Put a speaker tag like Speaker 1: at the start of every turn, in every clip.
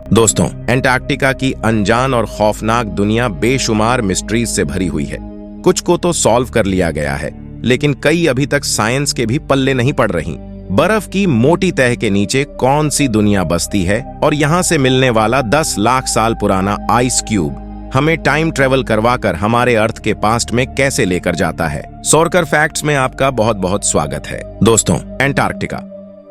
Speaker 1: दोस्तों, एंटार्क्टिका की अनजान और खौफनाक दुनिया बेशुमार मिस्ट्रीज से भरी हुई है। कुछ को तो सॉल्व कर लिया गया है, लेकिन कई अभी तक साइंस के भी पल्ले नहीं पड़ रही। बर्फ की मोटी तह के नीचे कौन सी दुनिया बसती है और यहाँ से मिलने वाला 10 लाख साल पुराना आइस क्यूब हमें टाइम ट्रेवल करवाकर हमारे अर्थ के पास्ट में कैसे लेकर जाता है। सोरकर फैक्ट्स में आपका बहुत बहुत स्वागत है। दोस्तों, एंटार्क्टिका,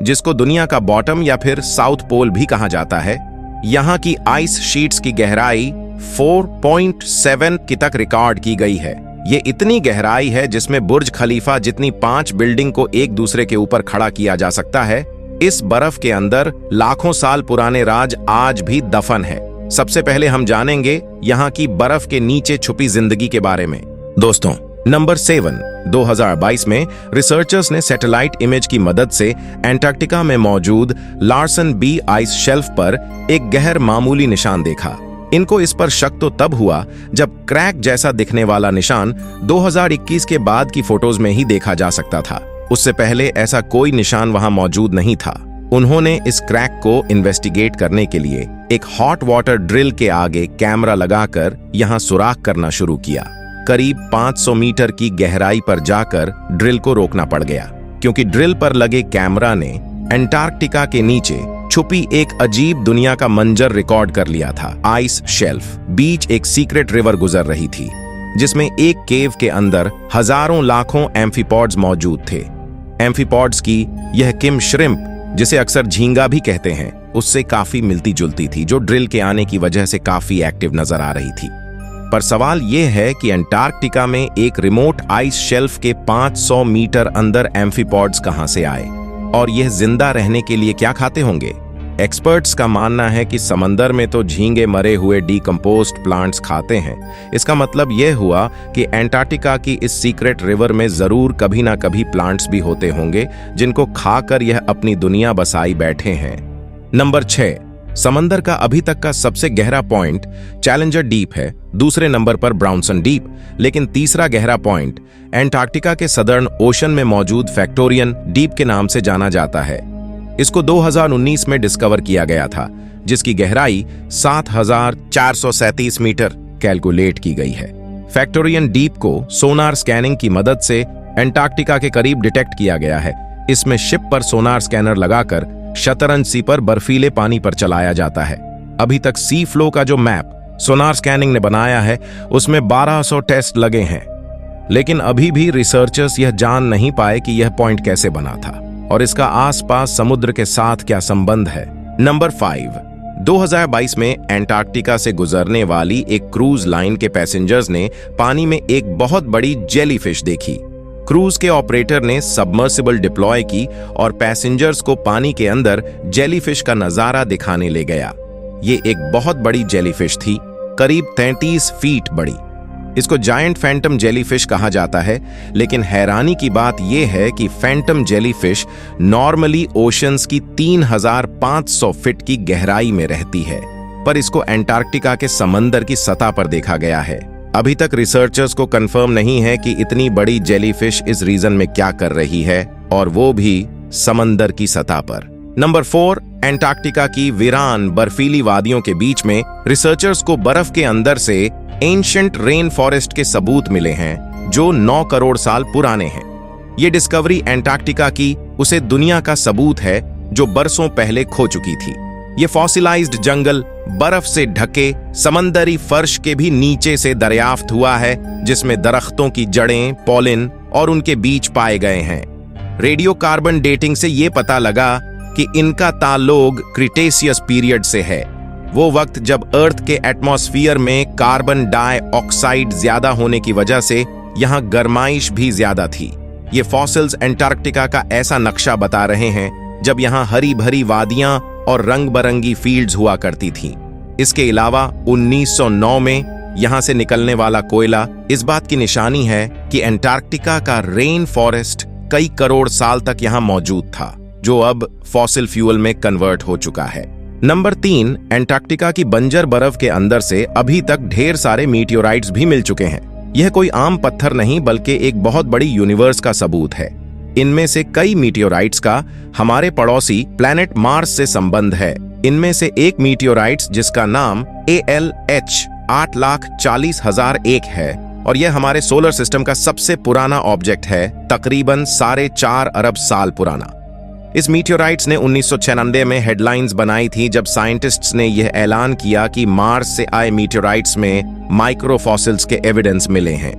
Speaker 1: जिसको दुनिया का बॉटम या फिर साउथ पोल भी कहा जाता है, यहाँ की आइस शीट्स की गहराई 4.7 की तक रिकॉर्ड की गई है। ये इतनी गहराई है जिसमें बुर्ज खलीफा जितनी 5 बिल्डिंग को एक दूसरे के ऊपर खड़ा किया जा सकता है। इस बर्फ के अंदर लाखों साल पुराने राज आज भी दफन है। सबसे पहले हम जानेंगे यहाँ की बर्फ के नीचे छुपी जिंदगी के बारे में। दोस्तों, नंबर 7, 2022 में रिसर्चर्स ने सैटेलाइट इमेज की मदद से एंटार्क्टिका में मौजूद लार्सन बी आइस शेल्फ पर एक गैर मामूली निशान देखा। इनको इस पर शक तो तब हुआ जब क्रैक जैसा दिखने वाला निशान 2021 के बाद की फोटोज में ही देखा जा सकता था। उससे पहले ऐसा कोई निशान वहां मौजूद नहीं था। उन्होंने इस क्रैक को इन्वेस्टिगेट करने के लिए एक हॉट वाटर ड्रिल के आगे कैमरा लगाकर यहां सुराख करना शुरू किया। करीब 500 मीटर की गहराई पर जाकर ड्रिल को रोकना पड़ गया, क्योंकि ड्रिल पर लगे कैमरा ने एंटार्क्टिका के नीचे छुपी एक अजीब दुनिया का मंजर रिकॉर्ड कर लिया था। आइस शेल्फ बीच एक सीक्रेट रिवर गुजर रही थी, जिसमें एक केव के अंदर हजारों लाखों एम्फीपॉड्स मौजूद थे। एम्फीपॉड्स की यह किम श्रिम्प, जिसे अक्सर झींगा भी कहते हैं, उससे काफी मिलती जुलती थी, जो ड्रिल के आने की वजह से काफी एक्टिव नजर आ रही थी। पर सवाल यह है कि एंटार्क्टिका में एक रिमोट आइस शेल्फ के 500 मीटर अंदर एम्फीपॉड्स कहां से आए और यह जिंदा रहने के लिए क्या खाते होंगे। एक्सपर्ट्स का मानना है कि समंदर में तो झींगे मरे हुए डीकंपोज्ड प्लांट्स खाते हैं। इसका मतलब यह हुआ कि एंटार्क्टिका की इस सीक्रेट रिवर में जरूर कभी ना कभी प्लांट्स भी होते होंगे, जिनको खाकर यह अपनी दुनिया बसाई बैठे हैं। नंबर 6, समंदर का अभी तक का सबसे गहरा पॉइंट चैलेंजर डीप है। दूसरे नंबर पर ब्राउनसन डीप, लेकिन तीसरा गहरा पॉइंट एंटार्क्टिका के सदर्न ओशन में मौजूद फैक्टोरियन डीप के नाम से जाना जाता है। इसको 2019 में डिस्कवर किया गया था, जिसकी गहराई 7437 मीटर कैलकुलेट की गई है। फैक्टोरियन डीप को सोनार स्कैनिंग की मदद से एंटार्क्टिका के करीब डिटेक्ट किया गया है। इसमें शिप पर सोनार स्कैनर लगाकर शतरंज सी पर बर्फीले पानी पर चलाया जाता है। अभी तक सी फ्लो का जो मैप सोनार स्कैनिंग ने बनाया है, उसमें 1200 टेस्ट लगे हैं, लेकिन अभी भी रिसर्चर्स यह जान नहीं पाए कि यह पॉइंट कैसे बना था और इसका आसपास समुद्र के साथ क्या संबंध है। नंबर 5, 2022 में एंटार्क्टिका से गुजरने वाली एक क्रूज लाइन के पैसेंजर्स ने पानी में एक बहुत बड़ी जेलीफिश देखी। क्रूज के ऑपरेटर ने सबमर्सिबल डिप्लॉय की और पैसेंजर्स को पानी के अंदर जेलीफिश का नजारा दिखाने ले गया। ये एक बहुत बड़ी जेलीफिश थी, करीब 33 फीट बड़ी। इसको जायंट फैंटम जेलीफिश कहा जाता है, लेकिन हैरानी की बात यह है कि फैंटम जेलीफिश नॉर्मली ओशंस की 3500 फीट की गहराई में रहती है, पर इसको एंटार्क्टिका के समंदर की सतह पर देखा गया है। अभी तक रिसर्चर्स को कंफर्म नहीं है कि इतनी बड़ी जेलीफिश इस रीजन में क्या कर रही है, और वो भी समंदर की सतह पर। नंबर 4, एंटार्क्टिका की वीरान बर्फीली वादियों के बीच में रिसर्चर्स को बर्फ के अंदर से एंशिएंट रेन फॉरेस्ट के सबूत मिले हैं, जो 9 करोड़ साल पुराने हैं। ये डिस्कवरी एंटार्क्टिका की उसे दुनिया का सबूत है जो बरसों पहले खो चुकी थी। ये फॉसिलाइज्ड जंगल बर्फ से ढके समंदरी फर्श के भी नीचे से दरियाफ्त हुआ है, जिसमें दरख्तों की जड़ें, पॉलिन और उनके बीज पाए गए हैं। रेडियो कार्बन डेटिंग से ये पता लगा कि इनका ताल्लुक क्रिटेशियस पीरियड से है, वो वक्त जब अर्थ के एटमॉस्फेयर में कार्बन डाइऑक्साइड ज्यादा होने की वजह से यहाँ गर्माइश भी ज्यादा थी। ये फॉसिल्स एंटार्क्टिका का ऐसा नक्शा बता रहे हैं जब यहाँ हरी भरी वादियां और रंग बरंगी फील्ड्स हुआ करती थीं। इसके अलावा 1909 में यहाँ से निकलने वाला कोयला इस बात की निशानी है कि एंटार्क्टिका का रेन फॉरेस्ट कई करोड़ साल तक यहाँ मौजूद था, जो अब फॉसिल फ्यूल में कन्वर्ट हो चुका है। नंबर 3, एंटार्क्टिका की बंजर बर्फ के अंदर से अभी तक ढेर सारे मीटियोराइट्स भी मिल चुके हैं। यह कोई आम पत्थर नहीं, बल्कि एक बहुत बड़ी यूनिवर्स का सबूत है। इनमें से कई मीटियोराइट्स का हमारे पड़ोसी प्लैनेट मार्स से संबंध है। इनमें से एक मीटियोराइट्स जिसका नाम ALH 8,40,001 है और यह हमारे सोलर सिस्टम का सबसे पुराना ऑब्जेक्ट है, तकरीबन 4.5 अरब साल पुराना। इस मीटियोराइट्स ने 1996 में हेडलाइंस बनाई थी जब साइंटिस्ट्स ने यह ऐलान किया कि मार्स से आए मीटियोराइट्स में माइक्रोफॉसिल्स के एविडेंस मिले हैं,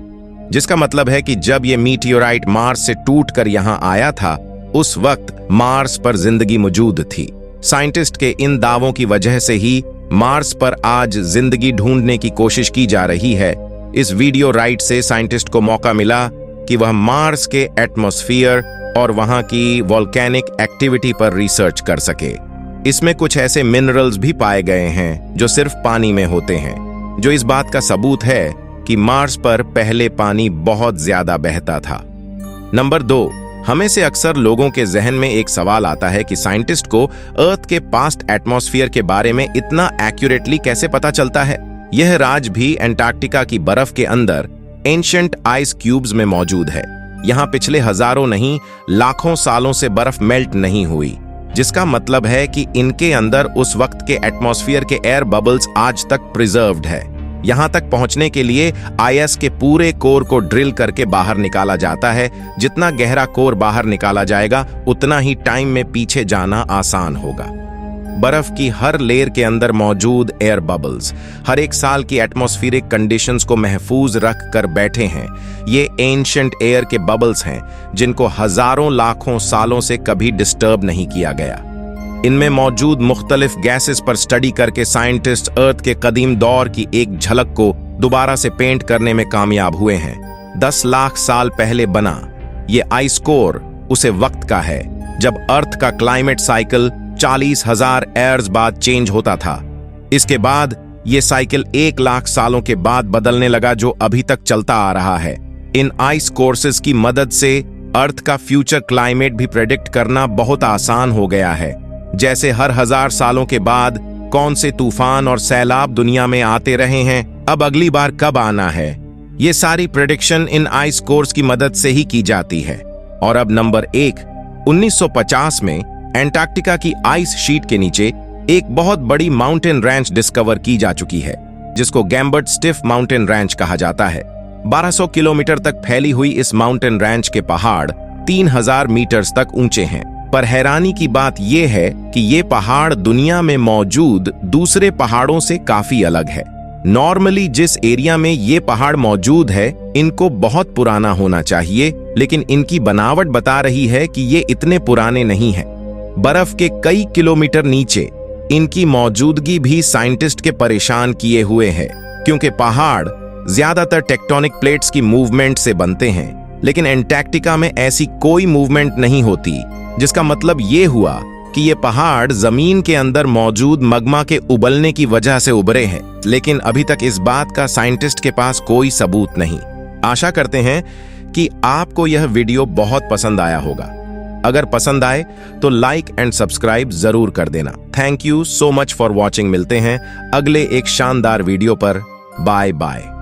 Speaker 1: जिसका मतलब है कि जब यह मीटियोराइट मार्स से टूटकर यहां आया था उस वक्त मार्स पर जिंदगी मौजूद थी। साइंटिस्ट के इन दावों की वजह से ही मार्स पर आज जिंदगी ढूंढने की कोशिश की जा रही है। इस वीडियो राइट से साइंटिस्ट को मौका मिला कि वह मार्स के एटमॉस्फेयर और वहां की वोल्केनिक एक्टिविटी पर रिसर्च कर सके। इसमें कुछ ऐसे मिनरल्स भी पाए गए हैं जो सिर्फ पानी में होते हैं, जो इस बात का सबूत है कि मार्स पर पहले पानी बहुत ज्यादा बहता था। नंबर 2, हमें से अक्सर लोगों के जहन में एक सवाल आता है कि साइंटिस्ट को अर्थ के पास्ट एटमॉस्फेयर के बारे में इतना एक्यूरेटली कैसे पता चलता है। यह राज भी एंटार्क्टिका की बर्फ के अंदर एंशिएंट आइस क्यूब्स में मौजूद है। यहाँ पिछले हजारों नहीं लाखों सालों से बर्फ मेल्ट नहीं हुई, जिसका मतलब है कि इनके अंदर उस वक्त के एटमॉस्फेयर के एयर बबल्स आज तक प्रिजर्व्ड है। यहाँ तक पहुंचने के लिए आईएस के पूरे कोर को ड्रिल करके बाहर निकाला जाता है। जितना गहरा कोर बाहर निकाला जाएगा उतना ही टाइम में पीछे जाना आसान होगा। बर्फ की हर लेयर के अंदर मौजूद एयर बबल्स हर एक साल की एटमॉस्फेरिक कंडीशंस को महफूज रख कर बैठे हैं। ये एंशिएंट एयर के बबल्स हैं जिनको हजारों लाखों सालों से कभी डिस्टर्ब नहीं किया गया। इनमें मौजूद मुख्तलिफ गैसेस पर स्टडी करके साइंटिस्ट अर्थ के कदीम दौर की एक झलक को दोबारा से पेंट करने में कामयाब हुए हैं। 10 लाख साल पहले बना ये आइस कोर उसे वक्त का है जब अर्थ का क्लाइमेट साइकिल 40,000 ईयर्स बाद चेंज होता था। इसके बाद ये साइकिल 1 लाख सालों के बाद बदलने लगा, जो अभी तक चलता आ रहा है। इन आइस कोर्सेस की मदद से अर्थ का फ्यूचर क्लाइमेट भी प्रेडिक्ट करना बहुत आसान हो गया है। जैसे हर 1000 सालों के बाद कौन से तूफान और सैलाब दुनिया में आते रहे हैं, अब अगली बार कब आना है, ये सारी प्रेडिक्शन इन आइस कोर्स की मदद से ही की जाती है। और अब नंबर 1, 1950 में एंटार्क्टिका की आइस शीट के नीचे एक बहुत बड़ी माउंटेन रेंज डिस्कवर की जा चुकी है, जिसको गैम्बर्ट स्टिफ माउंटेन रेंज कहा जाता है। 1200 किलोमीटर तक फैली हुई इस माउंटेन रेंज के पहाड़ 3000 मीटर्स तक ऊंचे हैं। पर हैरानी की बात यह है कि ये पहाड़ दुनिया में मौजूद दूसरे पहाड़ों से काफी अलग है। नॉर्मली जिस एरिया में ये पहाड़ मौजूद है इनको बहुत पुराना होना चाहिए, लेकिन इनकी बनावट बता रही है कि ये इतने पुराने नहीं हैं। बर्फ के कई किलोमीटर नीचे इनकी मौजूदगी भी साइंटिस्ट के परेशान किए हुए है, क्योंकि पहाड़ ज्यादातर टेक्टोनिक प्लेट्स की मूवमेंट से बनते हैं, लेकिन एंटार्क्टिका में ऐसी कोई मूवमेंट नहीं होती, जिसका मतलब ये हुआ कि ये पहाड़ जमीन के अंदर मौजूद मग्मा के उबलने की वजह से उभरे हैं। लेकिन अभी तक इस बात का साइंटिस्ट के पास कोई सबूत नहीं। आशा करते हैं कि आपको यह वीडियो बहुत पसंद आया होगा। अगर पसंद आए तो लाइक एंड सब्सक्राइब जरूर कर देना। Thank you so much for watching. मिलते हैं अगले एक शानदार वीडियो पर। Bye bye.